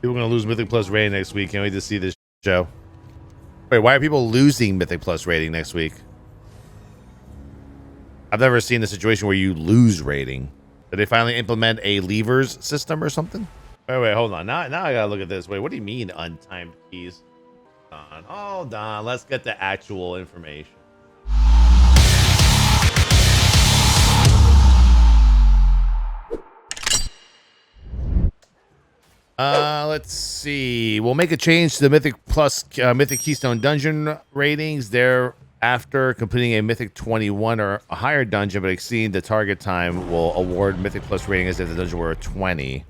People are gonna lose Mythic Plus rating next week. Can't wait to see this show. Wait, why are people losing Mythic Plus rating next week? I've never seen a situation where you lose rating. Did they finally implement a levers system or something? Wait, hold on. Now I gotta look at this. Wait, what do you mean untimed keys? Hold on. Let's get the actual information. Let's see. We'll make a change to the Mythic Plus Mythic Keystone Dungeon ratings. Thereafter, completing a Mythic 21 or a higher dungeon but exceeding the target time will award Mythic Plus rating as if the dungeon were a 20.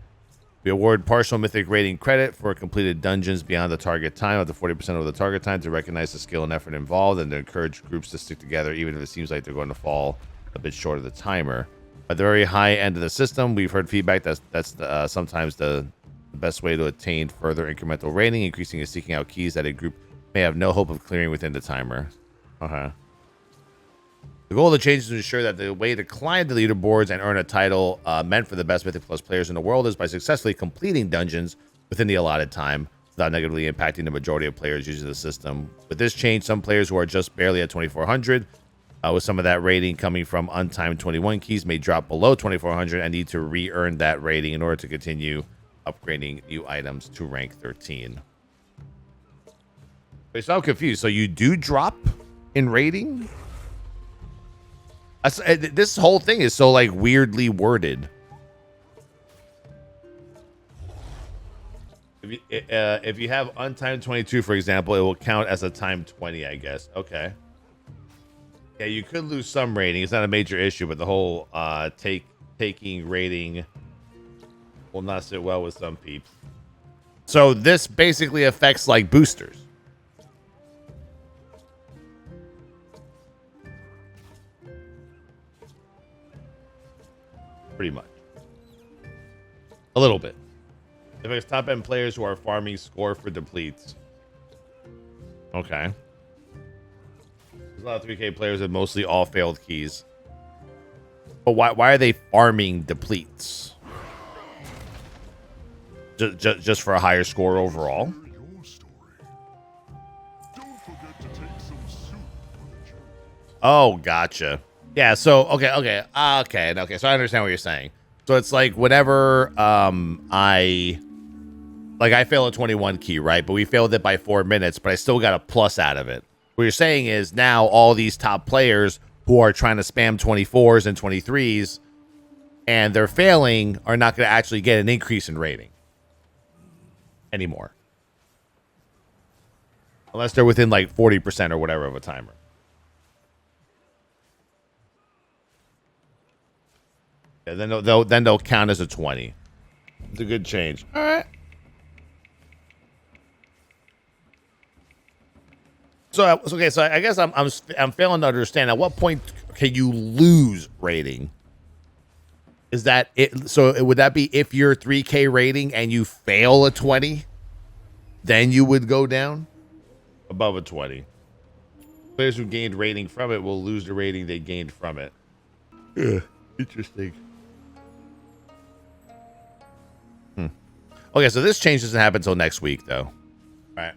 We award partial Mythic rating credit for completed dungeons beyond the target time up to 40% of the target time to recognize the skill and effort involved and to encourage groups to stick together even if it seems like they're going to fall a bit short of the timer. At the very high end of the system, we've heard feedback that's sometimes the best way to attain further incremental rating, increasing and seeking out keys that a group may have no hope of clearing within the timer. The goal of the change is to ensure that the way to climb the leaderboards and earn a title meant for the best Mythic Plus players in the world is by successfully completing dungeons within the allotted time without negatively impacting the majority of players using the system. With this change, some players who are just barely at 2400 with some of that rating coming from untimed 21 keys may drop below 2400 and need to re-earn that rating in order to continue upgrading new items to rank 13. Wait, so I'm confused. So you do drop in rating? This whole thing is so like weirdly worded. If you have untimed 22, for example, it will count as a timed 20, I guess. Okay. Yeah, you could lose some rating. It's not a major issue, but the whole taking rating will not sit well with some peeps. So this basically affects like boosters. Pretty much. A little bit. It affects top end players who are farming score for depletes. Okay. There's a lot of 3K players with mostly all failed keys. But why are they farming depletes? Just for a higher score overall? Oh, gotcha. Yeah, so okay. So I understand what you're saying. So it's like whenever I fail a 21 key, right? But we failed it by 4 minutes, but I still got a plus out of it. What you're saying is now all these top players who are trying to spam 24s and 23s and they're failing are not going to actually get an increase in rating anymore. Unless they're within like 40% or whatever of a timer. Yeah, then they'll count as a 20. It's a good change. All right. So I guess I'm failing to understand. At what point can you lose rating? Is that it? So would that be if you're 3K rating and you fail a 20, then you would go down above a 20? Players who gained rating from it will lose the rating they gained from it. Yeah, interesting. Okay, so this change doesn't happen until next week, though. All right.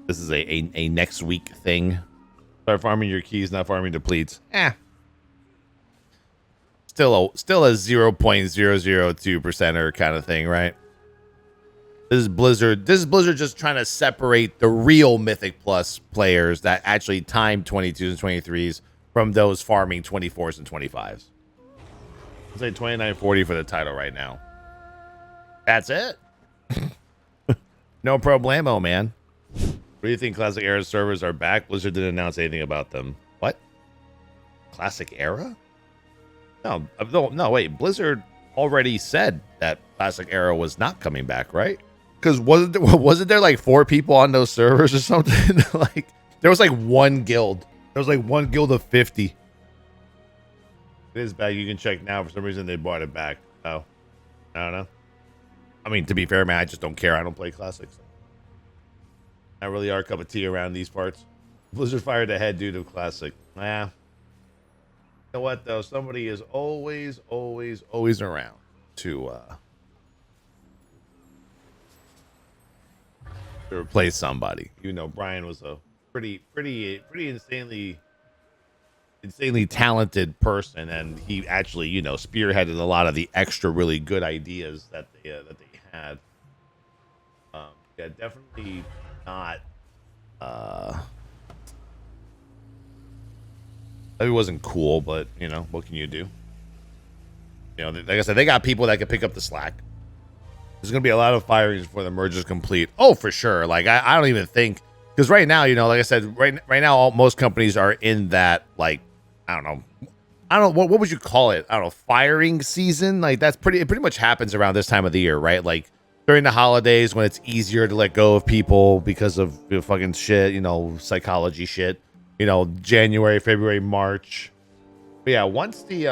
This is a next week thing. Start farming your keys, not farming depletes. Still a 0.002% kind of thing, right? This is Blizzard just trying to separate the real Mythic Plus players that actually time 22s and 23s from those farming 24s and 25s. I'll say 29.40 for the title right now. That's it. No problemo, man. What do you think? Classic Era servers are back? Blizzard didn't announce anything about them. What? Classic Era? No, wait. Blizzard already said that Classic Era was not coming back, right? Because wasn't there like 4 people on those servers or something? Like there was like one guild. There was like one guild of 50. It is back. You can check now. For some reason, they brought it back. Oh, I don't know. I mean, to be fair, man, I just don't care. I don't play classics. Not really our cup of tea around these parts. Blizzard fired the head dude of classic. Nah. You know what though? Somebody is always around to to replace somebody. You know, Brian was a pretty insanely talented person, and he actually, you know, spearheaded a lot of the extra really good ideas that they had. Yeah, definitely not. It wasn't cool, but you know, what can you do? You know, like I said, they got people that can pick up the slack. There's gonna be a lot of firings before the merge is complete. Oh, for sure. Like I don't even think, because right now, you know, like I said, right now, most companies are in that, like, I don't know, what would you call it? I don't know, firing season. Like it pretty much happens around this time of the year, right? Like during the holidays when it's easier to let go of people because of, you know, fucking shit, you know, psychology shit. You know, January, February, March. But yeah, once the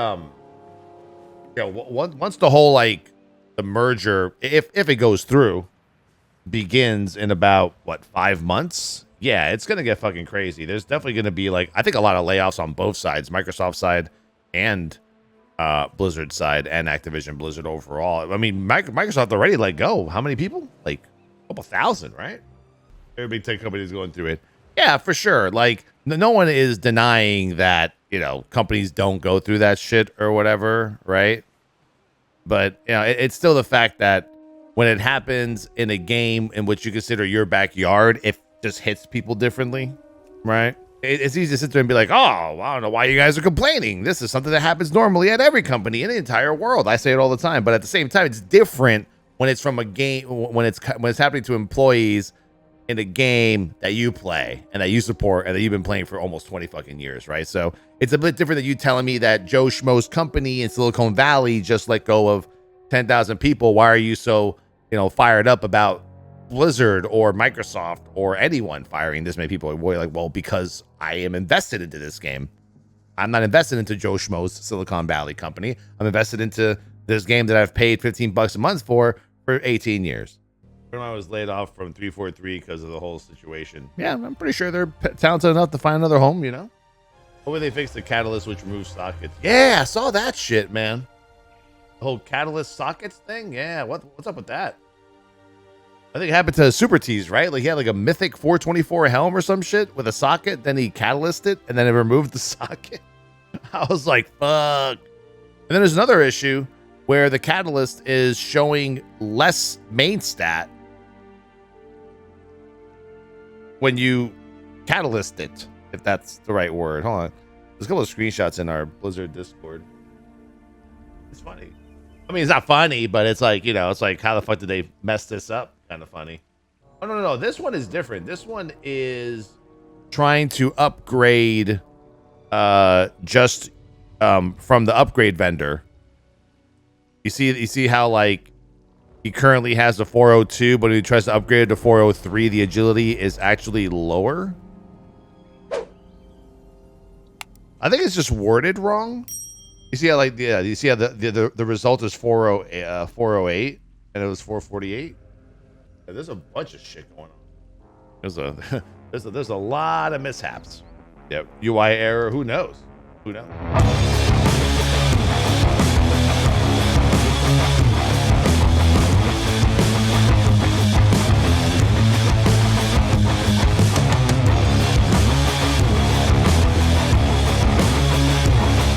once the whole, like, the merger, if it goes through, begins in about what, 5 months, yeah, it's gonna get fucking crazy. There's definitely gonna be, like, I think a lot of layoffs on both sides, Microsoft side and Blizzard side, and Activision Blizzard overall. I mean, Microsoft already let go how many people? Like a couple thousand, right? Every big tech company is going through it. Yeah, for sure. Like no one is denying that, you know, companies don't go through that shit or whatever, right? But you know, it's still the fact that when it happens in a game in which you consider your backyard, it just hits people differently, right? It's easy to sit there and be like, oh, I don't know why you guys are complaining. This is something that happens normally at every company in the entire world. I say it all the time, but at the same time, it's different when it's from a game, when it's happening to employees in a game that you play and that you support and that you've been playing for almost 20 fucking years, right? So it's a bit different than you telling me that Joe Schmo's company in Silicon Valley just let go of 10,000 people. Why are you so, you know, fired up about Blizzard or Microsoft or anyone firing this many people? We're like, well, because I am invested into this game. I'm not invested into Joe Schmo's Silicon Valley company. I'm invested into this game that I've paid $15 a month for 18 years. I was laid off from 343 because of the whole situation. Yeah, I'm pretty sure they're talented enough to find another home, you know? Hopefully they fix the catalyst which removes sockets. Yeah, I saw that shit, man. The whole catalyst sockets thing? Yeah, what's up with that? I think it happened to Super Tease, right? Like he had like a Mythic 424 helm or some shit with a socket, then he catalyst it, and then it removed the socket. I was like, fuck. And then there's another issue where the catalyst is showing less main stat when you catalyst it, if that's the right word. Hold on. There's a couple of screenshots in our Blizzard Discord. It's funny. I mean, it's not funny, but it's like, you know, it's like, how the fuck did they mess this up? Kind of funny. Oh, no. This one is different. This one is trying to upgrade just from the upgrade vendor. You see how, like, he currently has the 402, but when he tries to upgrade it to 403, the agility is actually lower. I think it's just worded wrong. You see how, like, yeah, you see how the result is 408 and it was 448. Yeah, there's a bunch of shit going on. There's a lot of mishaps. Yep. UI error. Who knows?